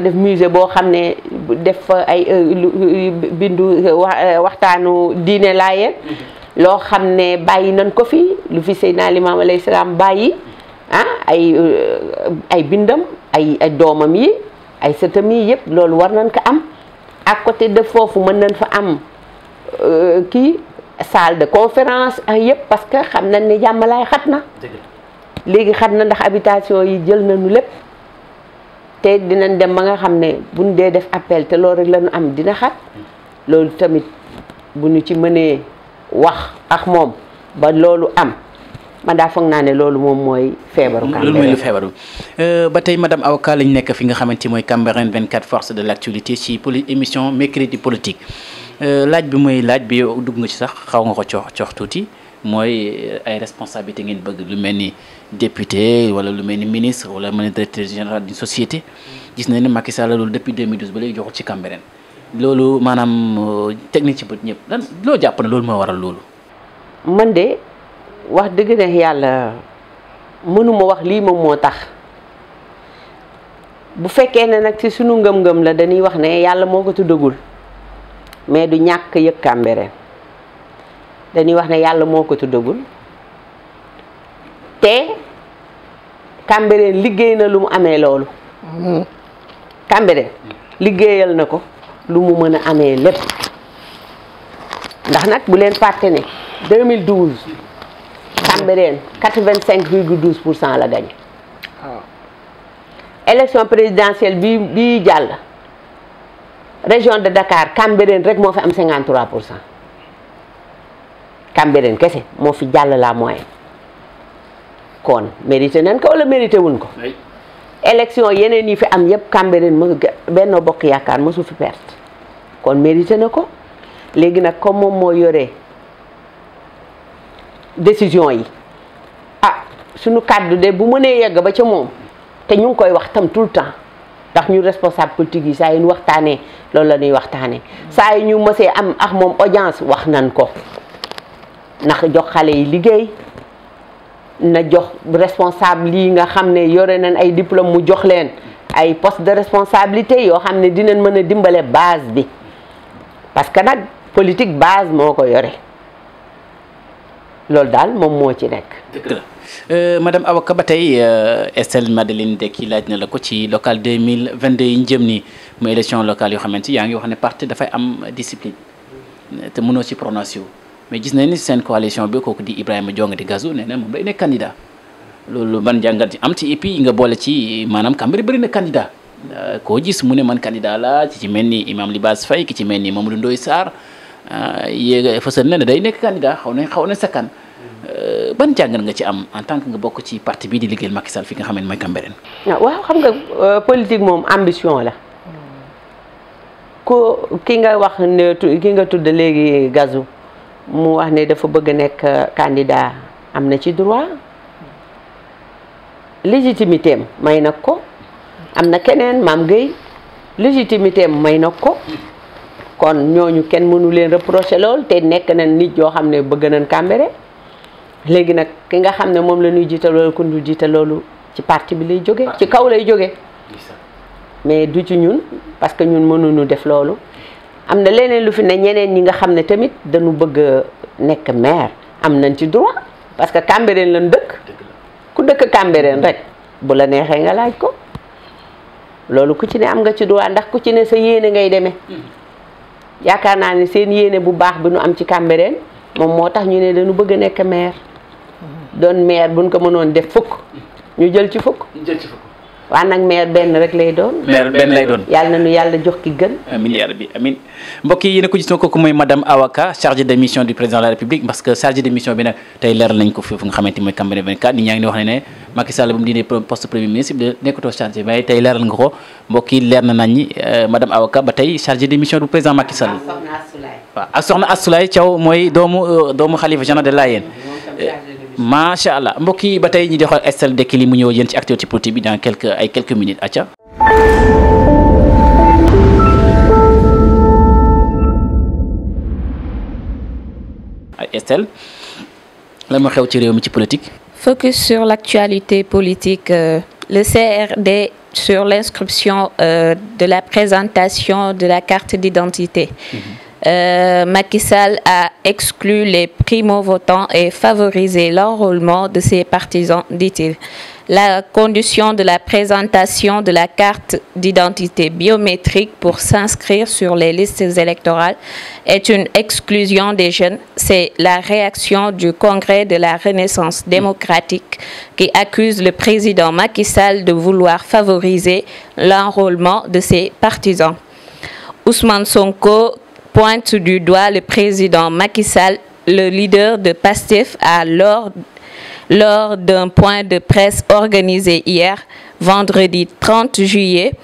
def musée boo xam ne def fa ay bindu waxtaanu diine laayeen loo xam ne bàyyi nañ ko fi lu fi Seydina Limaamu alayhi salaam bàyyi ay bindam ay doomam yi ay sëtam yi yëpp loolu war nañ ko am à côté de foofu mën nañ fa am salle de conférence ak yëpp parce que xam nañ ne jàmmalaay xat na léegi xat na ndax habitation yi jël nañu lépp te dinañ dem ba nga xam ne buñ dee def appel te loolu rek lañu am dina xat loolu tamit bu ñu ci mënee wax ak moom ba loolu am man daa foog naa ne loolu moom mooy feebaru Cambérène loolu mooy lu feebaru ba tey madame Awa Ka lañ nekk fi nga xamante mooy Cambérène 24 force de l'actualité ci émission mercredi politique laaj bi mooy laaj bi yow dugg nga ci sax xaw nga ko cox tuuti mooy ay responsabilité ngeen bëgg lu mel ni député wala lu mel ni ministre wala mel ni directeur général d'une société gis nañ ne Macky Sall loolu depuis 2012 ba léegi joxul ci Cambérène loolu maanaam technique ci bët ñëpp lan loo jàpp ne loolu moo waral loolu. man de wax dëgg ne yàlla mënuma wax lii moom moo tax bu fekkee ne nag ci sunu ngëm-ngëm la dañuy wax ne yàlla moo ko tuddagul mais du ñàkk yëg Cambérène dañuy wax ne yàlla moo ko tuddagul te Cambérène liggéey na lu mu amee loolu Cambérène liggéeyal na ko lu mu mën a amee lépp ndax nag bu leen fàtte ne 2012 Cambérène 85,12% la gagné élection présidentielle bi jàll région de Dakar Cambérène rek moo fi am 53%. Cambérène kese moo fi jàll la moyenne kon mérité nañ ko wala mérité wuñ ko élection yeneen yi fi am yëpp Cambérène Benno Bokk Yaakaar mosu fi perte kon mérité na ko léegi nag comme moom moo yore décision yi suñu kàddu de bu mënee yegg ba ca moom te ñu ngi koy wax tam tout le temps ndax ñu responsable politique yi saa yu ñu waxtaanee loolu la ñuy waxtaanee saa yu ñu mësee am ak moom audience wax nañ ko ndax jox xale yi liggéey na jox responsable yi nga xam ne yore nañ ay diplôme mu jox leen ay poste de responsabilité yoo xam ne dinañ mën a dimbale base bi parce que nag politique base moo ko yore loolu daal moom moo ci nekk. dëgg la madame Awa Ka ba tey Estelle Madeleine Dekki laaj na la ko ci local 2022 yi ñu jëm nii mu élection locale yoo xamante yaa ngi wax ne parti dafay am discipline te mënoo ci prononcé wu mais gis nañ ni seen coalition bi kooku di Ibrahima Diongadi Gazou nee na moom day nekk candidat loolu ban jàngat ci am ci et puis nga boole ci maanaam Cambérène bëri na candidat koo gis mu ne man candidat la ci mel ni Imam Libaas Faye ki ci mel ni Mamadou Ndoye Sarr yéega fësal na ne day nekk candidat xaw na sakkan ban jàngat nga ci am en tant que nga bokk ci parti bii di liggéeyal Macky Sall fi nga xam ne mooy Cambérène. waaw xam nga politique moom ambition la ki nga wax ne ki nga tudd léegi Gazou mu wax ne dafa bëgg nekk candidat am na ci droit légitimité am may na ko am na keneen Mame Gueye légitimité am may na ko kon ñooñu kenn mënu leen reprocher lool te nekk nañ nit yoo xam ne bëgg nañ Cambérène léegi nag ki nga xam ne moom la ñuy jiital loolu ku ñu jiital loolu ci parti bi lay jóge ci kaw lay jóge mais du ci ñun parce que ñun mënuñu def loolu am na leneen lu fi ne ñeneen ñi nga xam ne tamit dañu bëgg nekk maire am nañ ci droit parce que Cambérène lañ dëkk ku dëkk Cambérène rek bu la neexee nga laaj ko loolu ku ci ne am nga ci droit ndax ku ci ne sa yéene ngay demee yaakaar naa ne seen yéene bu baax bi nu am ci Cambérène moom moo tax ñu ne dañu bëgg a nekk maire doon maire buñ ko mënoon def fukk ñu jël ci fukk. waa nag maire benn rek lay doon. maire benn lay doon. yàlla na nu yàlla jox ki gën. amiin yaa rabbi amiin mbokk yi yéen a ko gis kooku mooy madame Awa Ka chargée de mission du président de la République parce que chargée de mission bi nag tey leeral nañ ko foofu nga xamante ni mooy Cambérène 24 nit ñaa ngi wax ne Macky Sall ba mu dine poste premier ministre de nekkatoo chargé mais tey leeral nga ko mbokk yi leer na nañ ñi madame Awa Ka ba tey chargée de mission du président Macky Sall. waaw ak soxna Assoulaye Thiaw mooy doomu xalifa général de Layène. macha allah mbokk yi ba tey ñi di xool Estelle Dekili mu ñëw yéen ci actualité politique bi dans quelques minutes acca. Estelle lan moo xew ci réew mi ci politique. Focus sur l'actualité politique, le CRD sur l'inscription de la présentation de la carte d'identité. Macky Sall a exclu les primo-votants et favorisé l'enrôlement de ses partisans, dit-il. La condition de la présentation de la carte d'identité biométrique pour s'inscrire sur les listes électorales est une exclusion des jeunes. C'est la réaction du Congrès de la Renaissance démocratique qui accuse le président Macky Sall de vouloir favoriser l'enrôlement de ses partisans. Ousmane Sonko pointe du doigt le président Macky Sall, le leader de PASTEF, lors d'un point de presse organisé hier, vendredi 30 juillet,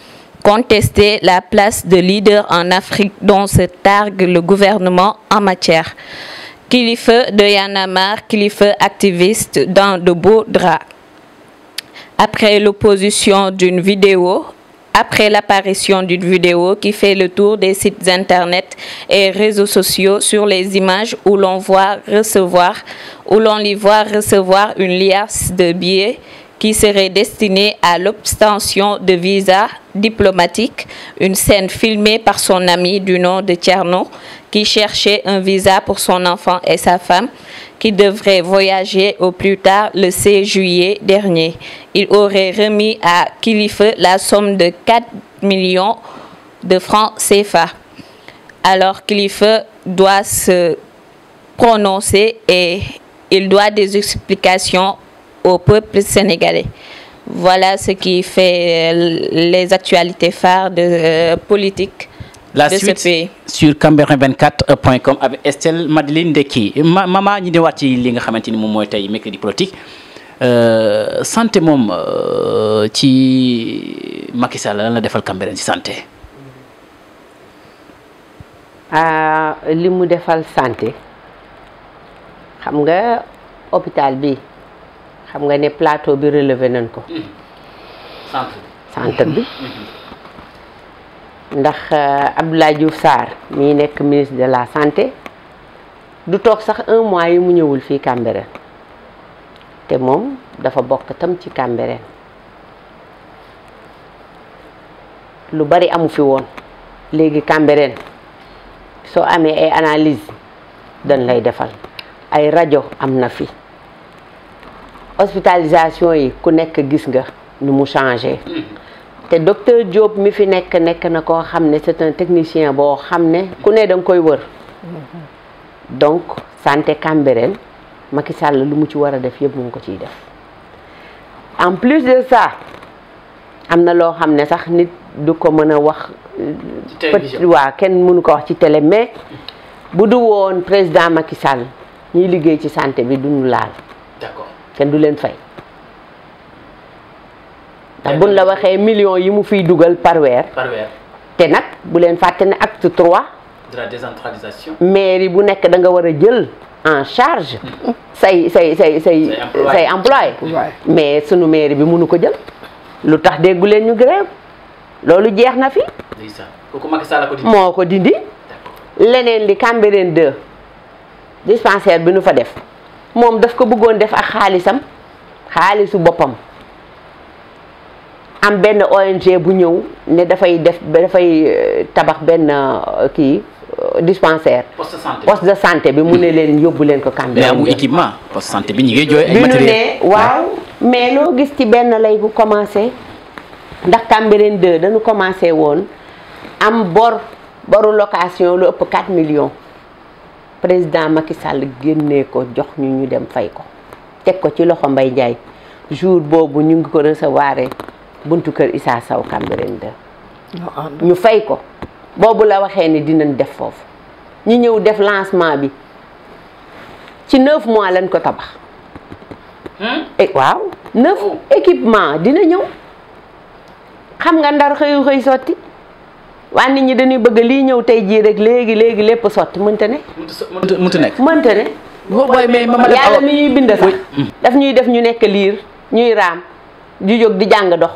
contesté la place de leader en Afrique dont se targue le gouvernement en matière. Kilifeu de Y'en a marre, kilifeu activiste dans de beaux draps. Après l'apparition d'une vidéo qui fait le tour des sites internet et réseaux sociaux sur les images où l'on y voit recevoir une liasse de billets qui serait destinée à l'obtention de visas diplomatiques, une scène filmée par son ami du nom de Thierno qui cherchait un visa pour son enfant et sa femme qui devraient voyager au plus tard le 16 juillet dernier. Il aurait remis à Kilifeu la somme de 4 millions de francs CFA. Alors Kilifeu doit se prononcer et il doit des explications au peuple sénégalais. Voilà ce qui fait les actualités phares de politique. La suite sur cambérène24.com avec Estelle Madeline Deki. Maman ñi di waat ci li nga xamante ni moom mooy tey mercredi politique santé moom ci Macky Sall lan la defal Cambérène ci santé. li mu defal santé xam nga hôpital bi xam nga ne plateau bi relevé nañ ko. centre bi. ndax Abdoulaye Diouf Sarr mii nekk ministre de la santé du toog sax 1 mois yi mu ñëwul fii Cambérène te moom dafa bokk tam ci Cambérène lu bari amu fi woon léegi Cambérène soo amee ay analyse dañ lay defal ay rajo am na fi hospitalisation yi ku nekk gis nga nu mu changé. te docteur Diop mi fi nekk na koo xam ne c'est un technicien boo xam ne ku ne da nga koy wër donc santé Cambérène Macky Sall lu mu ci war a def yëpp mu ngi ko ciy def en plus de ça am na loo xam ne sax nit du ko mën a wax waa kenn mënu ko wax ci télé mais bu du woon président Macky Sall ñuy liggéey ci santé bi duñu laal. D'accord. kenn du leen fay. ndax buñ la waxee millions yi mu fiy dugal par weer. te nag bu leen fàtte ne acte 3. de la décentralisation. mairie bu nekk da nga war a jël en charge. say employé mais sunu mairie bi mënu ko jël. lu tax déggu leen ñu grève loolu jeex na fi. kooku Macky Sall ko dindi. moo ko dindi. leneen li Cambérène 2 dispensaire bi nu fa def moom daf ko bëggoon def ak xaalisu boppam. am benn ONG bu ñëw ne dafay tabax benn dispensaire. poste de santé bi mu ne leen yóbbu leen ko Cambérène. mais amul équipement poste de santé bi ñu ngi jooy ay matériel. bi ñu ne waaw mais loo gis ci benn lay bu commencé ndax Cambérène 2 dañu commencé woon am boru location lu ëpp 4 millions président Macky Sall génnee ko jox ñu dem fay ko teg ko ci loxo Mbaye Ndiaye jour boobu ñu ngi ko recevoir buntu kër Issa Sow Cambérène 2 ñu fay ko boobu la waxee ni dinañ def foofu ñu ñëw def lancement bi ci 9 mois lañ ko tabax waaw 9 équipement dina ñëw xam nga Ndar xëy sotti waa nit ñi dañuy bëgg lii ñëw tey jii rek léegi lépp sotti mënta ne mënta ne yàlla mi ñuy bind sax daf ñuy def ñu nekk liir ñuy raam di jóg di jàng dox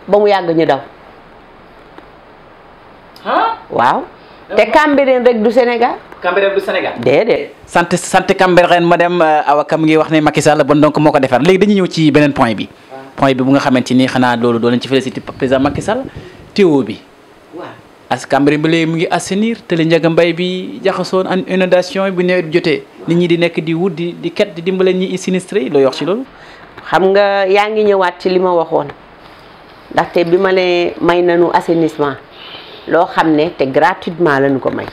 ba mu yàgg ñu daw waaw te Cambérène rek du Sénégal déedéet sant Cambérène madame Awa Ka mu ngi wax ne Macky Sall bon donc moo ko defar léegi dañuy ñëw ci beneen point bi bu nga xamante ni xanaa loolu doo leen ci félicité président Macky Sall téo bi as Cambérène ba léegi mu ngi assainir te li Ndiaga Mbaye bi jaxasoon an inondation bu nawet bi jotee nit ñi di nekk di wut di ket di dimbale ñi sinistré looy wax ci loolu xam nga yaa ngi ñëwaat ci li ma waxoon ndaxte bi ma lee may nañu assainissement loo xam ne te gratuitement lañu ko may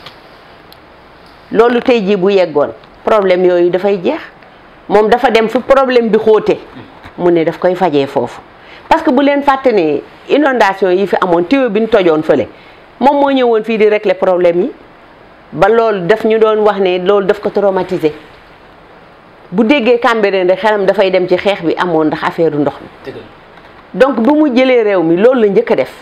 loolu tey jii bu yeggoon problème yooyu dafay jeex moom dafa dem fi problème bi xóote mu ne daf koy fajee foofu parce que bu leen fàtte ne inondation yi fi amoon tuyau bi ñu tojoon fële moom moo ñëwoon fii di régler problème yi ba loolu daf ñu doon wax ne loolu daf ko traumatisé bu déggee Cambérène rek xelam dafay dem ci xeex bi amoon ndax affaire ndox mi donc bu mu jëlee réew mi loolu la njëkk a def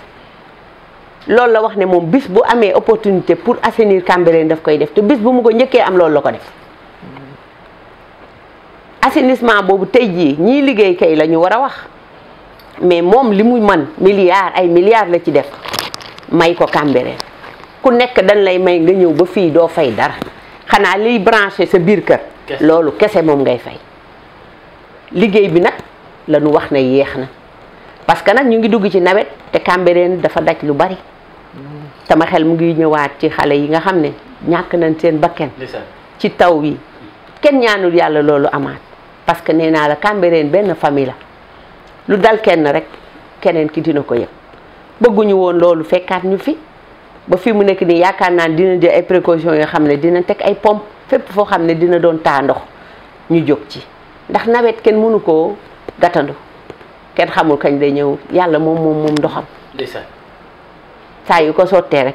loolu la wax ne moom bis bu amee opportunité pour assainir Cambérène daf koy def te bis bu mu ko njëkkee am loolu la ko def assainissement boobu tey jii ñii liggéey kay la ñu war a wax mais moom li mu mën ay milliards la ci def may ko Cambérène ku nekk dañ lay may nga ñëw ba fii doo fay dara xanaa liy branché sa biir kër loolu kese moom ngay fay liggéey bi nag la ñu wax ne yéex na parce que nag ñu ngi dugg ci nawet te Cambérène dafa daj lu bari sama xel mu ngi ñëwaat ci xale yi nga xam ne ñàkk nañ seen bakken ci taw yi kenn ñaanul yàlla loolu amaat parce que nee naa la Cambérène benn famille la lu dal kenn rek keneen ki dina ko yëg bëgguñu woon loolu fekkaat ñu fi ba fi mu nekk nii yaakaar naa dina jël ay précautions yoo xam ne dina teg ay pompe fépp foo xam ne dina doon taa ndox ñu jóg ci ndax nawet kenn mënu koo gàttandu kenn xamul kañ day ñëw yàlla moom ndoxam saa yu ko sottee rek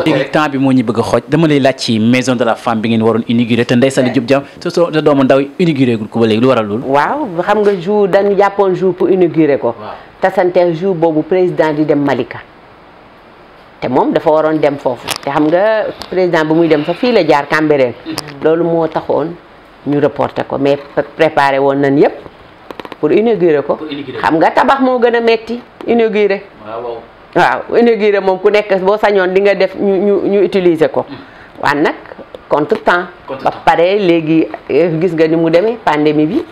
léegi temps bi moo ñu bëgg a xooj dama lay laaj ci maison de la femme bi ngeen waroon inauguré te Ndeye Saly Diop Diam te doomu ndaw inauguré gul ko ba léegi lu waral loolu waaw xam nga jour dañu jàppoon jour pour inaugurer ko tasanteer jour boobu président di dem Malika te moom dafa waroon dem foofu te xam nga président bu muy dem fa fii la jaar Cambérène loolu moo taxoon ñu reporté ko mais préparé woon nañ yëpp pour inaugurer ko xam nga tabax moo gën a metti inaugurer waaw inauguré moom ku nekk boo sañoon di nga def ñu utiliser ko waaye nag contre temps ba pare léegi gis nga ni mu demee pandémie bi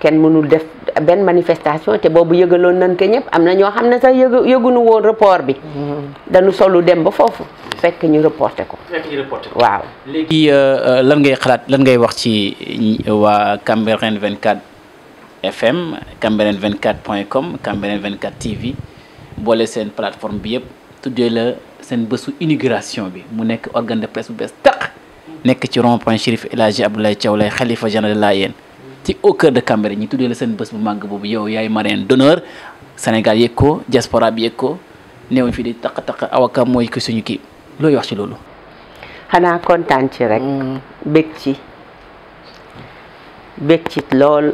kenn mënul def benn manifestation te boobu yëgaloon nañ ko ñëpp am na ñoo xam ne sax yëgunu woon report bi dañu solu dem ba foofu fekk ñu reporté ko waaw léegi lan ngay xalaat lan ngay wax ci waa Cambérène 24 FM Cambérène 24.com Cambérène 24 TV boole seen plateforme bi yëpp tuddee la seen bésu inauguration bi mu nekk organe de presse bu bees taq nekk ci rond point Chérif El Hadji Abdoulaye Thiaw Laye xalifa général de Layène ci au cœur de Cambérène ñi tuddee la seen bés bu màgg boobu yow yaay marraine d'honneur Sénégal yëg ko diaspora bi yëg ko néew fi di taq Awa Ka mooy ko suñu kii looy wax ci loolu xanaa kontaan ci rek bég ci lool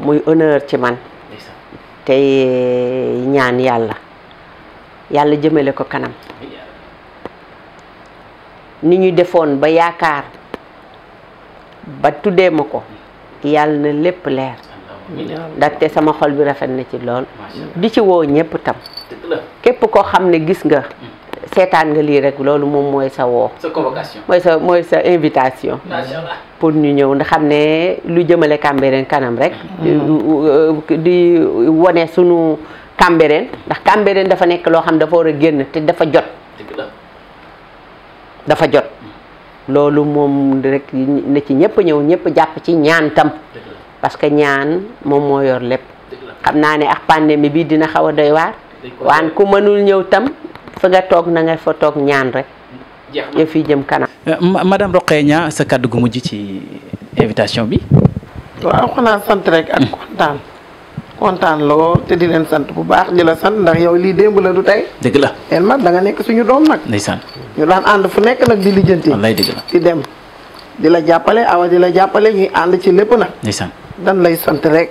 muy honneur ci man tey ñaan yàlla jëmale ko kanam ni ñu defoon ba yaakaar ba tuddee ma ko yàlla na lépp leer ndaxte sama xol bi rafet na ci lool di ci woo ñëpp tam képp koo xam ne gis nga seetaan nga lii rek loolu moom mooy sa woo sa convocation mooy sa invitation pour ñu ñëw ndax xam ne lu jëmale Cambérène kanam rek di wone sunu Cambérène ndax Cambérène dafa nekk loo xam dafa war a génn te dafa jot loolu moom rek na ci ñëpp ñëw ñëpp jàpp ci ñaan tam parce que ñaan moom moo yor lépp xam naa ne ak pandémie bi dina xaw a doy waar waan ku mënul ñëw tam fa nga toog na nga fa toog ñaan rek yëf yi jëm kanam madame Rokhaya Niang sa kàddu gu mujj ci invitation bi waaw xanaa sant rek ak kontaan kontaan lool te di leen sant bu baax di la sant ndax yow lii démb la du tey. dëgg la. Elmat da nga nekk suñu doom nag. ndeysaan. ñu daan ànd fu nekk nag di lijjanti. wallaay dëgg la. di dem di la jàppale Awa di la jàppale ñuy ànd ci lépp nag. ndeysaan. dan lay sant rek.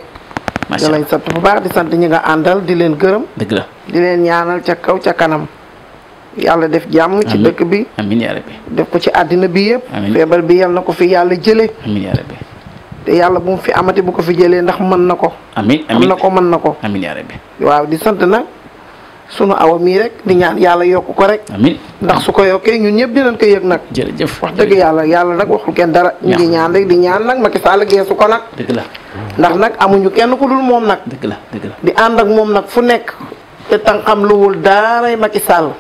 macha di lay sant bu baax di sant ñi nga àndal di leen gërëm. dëgg la. di leen ñaanal ca kaw ca kanam. yàlla def jàmm ci dëkk bi. amiin yaa rabbi. def ko ci àddina bi yëpp. amiin feebar bi yal na ko fi yàlla jëlee. amiin yaa rabbi. te yàlla bu mu fi amati bu ko fi jëlee ndax mën na ko. amiin am na ko mën na ko. amiin yaa rabbi. waaw di sant nag sunu Awa mii rek di ñaan yàlla yokk ko rek. amiin. ndax su ko yokkee ñun ñëpp dinañ ko yëg nag. jërëjëf. wax dëgg yàlla nag waxul kenn dara. ñu ngi ñaan rek di ñaan nag Macky Sall geesu ko nag. dëgg la. ndax nag amuñu kenn ku dul moom nag. dëgg la dëgg la. di ànd ak moom nag fu nekk. te tànqam luwul daaray Macky Sall.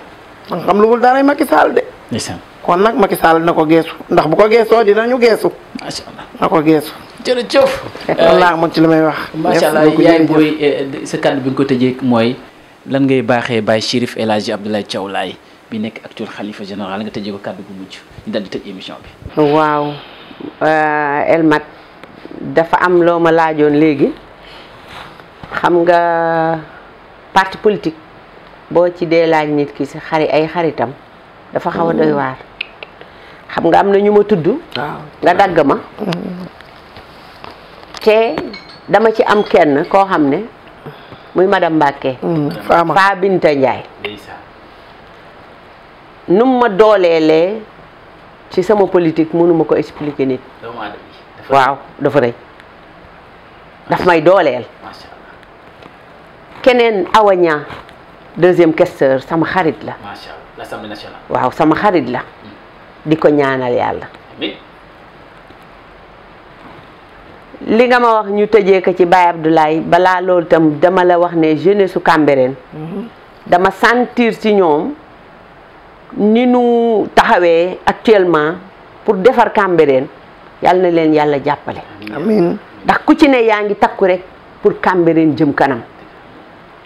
tànqam luwul daaray Macky Sall de. ndeysaan. kon nag Macky Sall na ko geesu ndax bu ko geesoo dinañu geesu. macha allah. na ko geesu. jërëjëf. wallaahi moom ci li may wax. macha allah yaay booy sa kàddu bi nga ko tëjee mooy lan ngay baaxee Baye Chérif El Hadji Abdoulaye Thiaw Laye bi nekk actuel xalifa général nga tëjee ko kàddu gu mujj ñu dal di tëj émission bi. waaw Elmat dafa am loo ma laajoon léegi xam nga parti politique boo ci dee laaj nit ki si ay xaritam dafa xaw a doy waar xam nga am na ñu ma tudd. nga dagg ma. te dama ci am kenn koo xam ne muy madame Mbacke. Fa Binta Ndiaye. num ma dooleelee ci sama politique mënuma ko expliquer nit. waaw dafa rëy daf may dooleel. keneen awaña deuxième questeur sama xarit la. l'Assemblée nationale. waaw sama xarit la. di ko ñaanal yàlla. li nga ma wax ñu tëjee ko ci Baye Abdoulaye balaa loolu tam dama la wax ne jeunesse su Cambérène dama sentir ci ñoom ni nu taxawee actuellement pour defar Cambérène yàlla na leen yàlla jàppale. amiin ndax ku ci ne yaa ngi takku rek pour Cambérène jëm kanam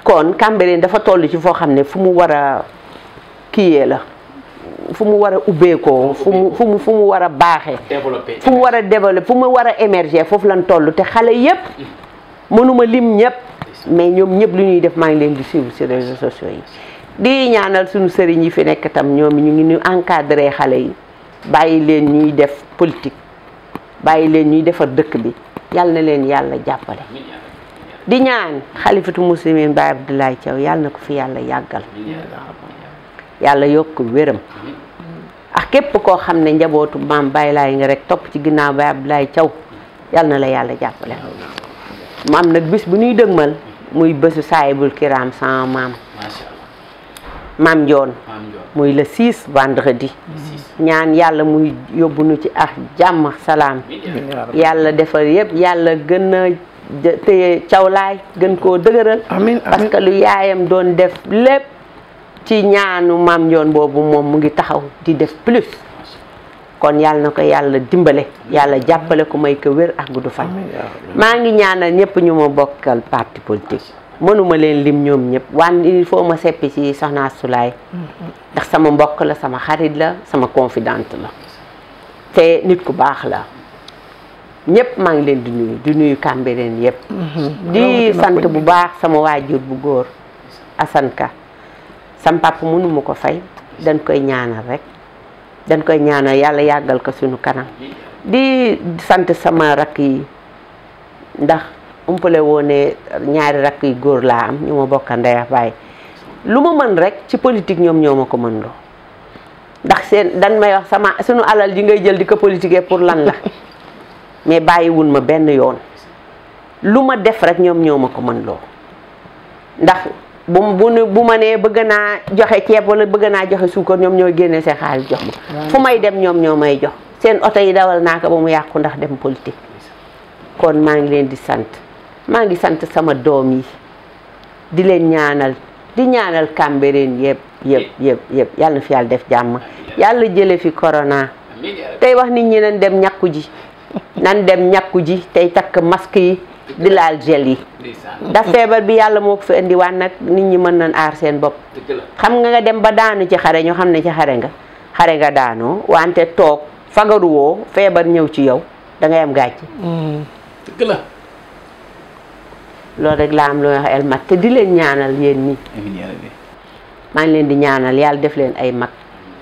kon Cambérène dafa toll ci foo xam ne fu mu war a kiyee la. fu mu war a ubbeekoo fu mu war a baaxee fu mu war a développer fu mu war a émerger foofu lan toll te xale yëpp mënuma lim ñëpp mais ñoom ñëpp lu ñuy def maa ngi leen di suivre ci réseaux sociaux yi di ñaanal suñu sëriñ yi fi nekk tam ñoom ñu ngi ñu encadré xale yi bàyyi leen ñuy def politique bàyyi leen ñuy defar dëkk bi yàlla na leen yàlla jàppale di ñaan xalifatu muslimin Baye Abdoulaye Thiaw yàlla na ko fi yàlla yàggal yàlla yokk wéram ak képp koo xam ne njabootu maam Baye Laay nga rek topp ci ginnaaw Baye Abdoulaye Thiaw yàlla na la yàlla jàppale mu am nag bis bu ñuy dëgmal muy bésu saayibul kiram sama maam Njoon muy le 6 vendredi ñaan yàlla muy yóbbu nu ci ak jàmm salaam yàlla defar yëpp yàlla gën a téye Thiaw Laay gën koo dëgëral parce que lu yaayam doon def lépp ci ñaanu maam Njoon boobu moom mu ngi taxaw di def plus kon yàlla na ko yàlla dimbale yàlla jàppale ko may ko wér ak gudd fan maa ngi ñaanal ñëpp ñu ma bokkal parti politique mënuma leen lim ñoom ñëpp wan il faut ma seppi ci soxna Asulaay ndax sama mbokk la sama xarit la sama confidente la te nit ku baax la ñëpp maa ngi leen di nuyu Cambérène yëpp di sant bu baax sama waajur bu góor Assane Ka sam papa mënuma ko fay dañ koy ñaanal rek dañ koy ñaanal yàlla yàggal ko suñu kanam di sant sama rakk yi ndax umpale woo ne ñaari rakk yi góor laa am ñu ma bokka ndey ak baay lu ma mën rek ci politique ñoom ñoo ma ko mën loo ndax seen dañ may wax sama suñu alal ji ngay jël di ko politiquer pour lan la mais bàyyiwul ma benn yoon lu ma def rek ñoom ñoo ma ko mën loo ndax bu ma nee bëgg naa joxe ceeb wala bëgg naa joxe suukar ñoom ñoo génne seen xaalis jox ma fu may dem ñoom ñoo may jox seen oto yi dawal naa ko ba mu yàqu ndax dem politique kon maa ngi leen di sant maa ngi sant sama doom yi di leen ñaanal di ñaanal Cambérène yëpp yàlla na fi yàlla def jàmm yàlla jële fi corona tey wax nit ñi nañ dem ñàkku ji nan dem ñàkku ji tey takk masque yi di laal gel yi ndax feebar bi yàlla moo ko fi indiwaat nag nit ñi mën nañ aar seen bopp xam nga dem ba daanu ci xare ñu xam ne ci xare nga daanoo wante toog fagaruwoo feebar ñëw ci yow da ngay am gàcce dëgg la loolu rek laa am loo wax El Mat te di leen ñaanal yéen ñi amiin yaa rabbi. maa ngi leen di ñaanal yàlla def leen ay mag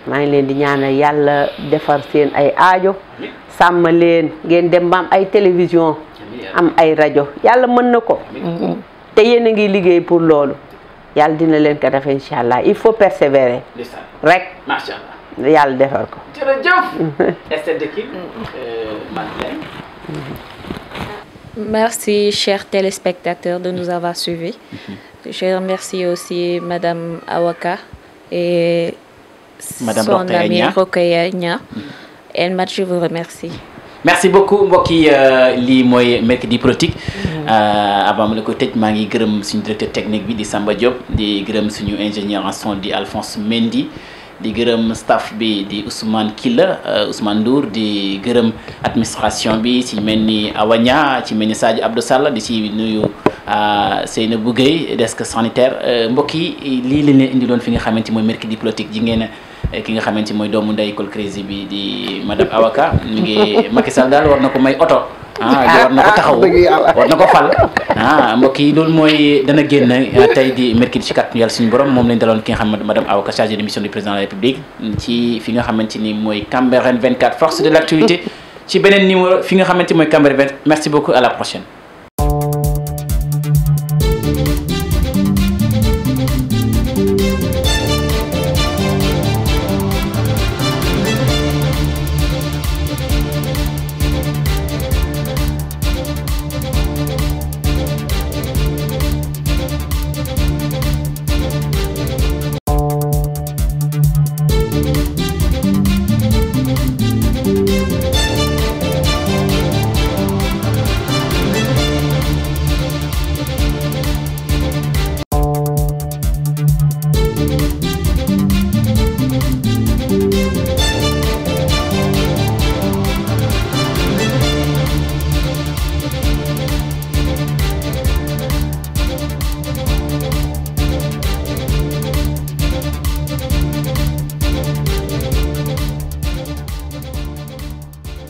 maa ngi leen di ñaanal yàlla defar seen ay aajo sàmm leen ngeen dem ba am ay télévision am ay rajo yàlla mën na ko te yéen a ngi liggéey pour loolu yàlla dina leen ko def incha allah il faut persévérer rek macha allah yàlla defar ko. jërëjëf. Esther Dekil Madeleine. Merci, chers téléspectateurs, de nous avoir suivis. Je remercie aussi Madame Awaka et Madame son Rokhaya amie Nia. Rokhaya Nia. El Mat, je vous remercie. merci beaucoup mbokk yi lii mooy Mercredi Politique avant ma la ko tëj maa ngi gërëm suñu directeur technique bi di Samba Diop di gërëm suñu ingénieur en son di Alphonse Mendy di gërëm staff bi di Ousmane Killa Ousmane Ndour di gërëm administration bi ci mel ni Awaña ci mel ni Sadio Abdou Sall di ci nuyu Seynabou Gueye desk sanitaire mbokk yi lii lañ leen indiloon fi nga xamante mooy Mercredi Politique ji ngeen ki nga xamante mooy doomu ndey Col Crazy bi di madame Awaka mi ngi Macky Sall daal war na ko may oto war na ko taxaw war na ko fal mbokk yi loolu mooy dana génn tey di mercredi ci kàttanu yàlla suñu borom moom lañ daloon ki nga xam ne madame Awaka chargée de mission du président de la République ci fi nga xamante ni mooy Cambérène 24 force de l'actualité ci beneen numéro fi nga xamante mooy Cambérène 20 merci beaucoup à la prochaine.